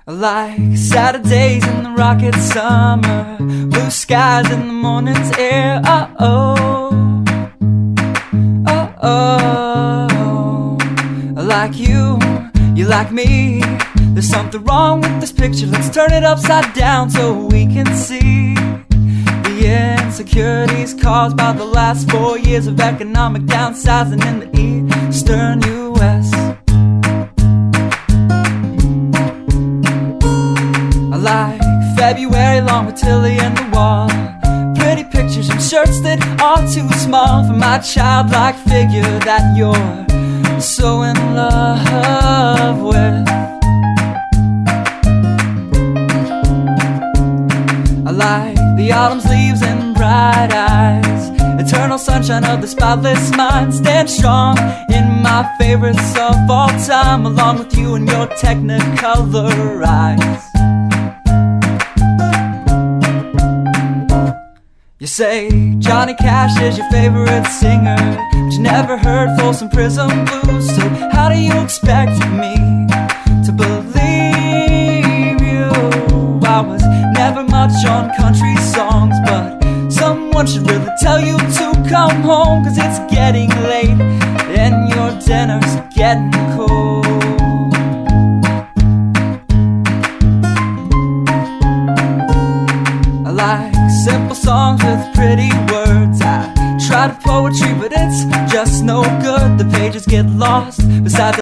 I like Saturdays in the rocket summer, blue skies in the morning's air. Oh, I like you, you like me. There's something wrong with this picture. Let's turn it upside down so we can see the insecurities caused by the last 4 years of economic downsizing in the eastern U.S. I like February long with Tilly and the wall, pretty pictures and shirts that are too small for my childlike figure that you're so in love with. I like the autumn's leaves and bright eyes, eternal sunshine of the spotless mind. Stand strong in my favorites of all time, along with you and your technicolor eyes. You say Johnny Cash is your favorite singer, but you never heard Folsom Prison Blues. So how do you expect me to believe you? I was never much on country songs, but someone should really tell you to come home, 'cause it's getting late and your dinner's getting cold. I like simple songs with pretty words. I try to poetry, but it's just no good. The pages get lost beside the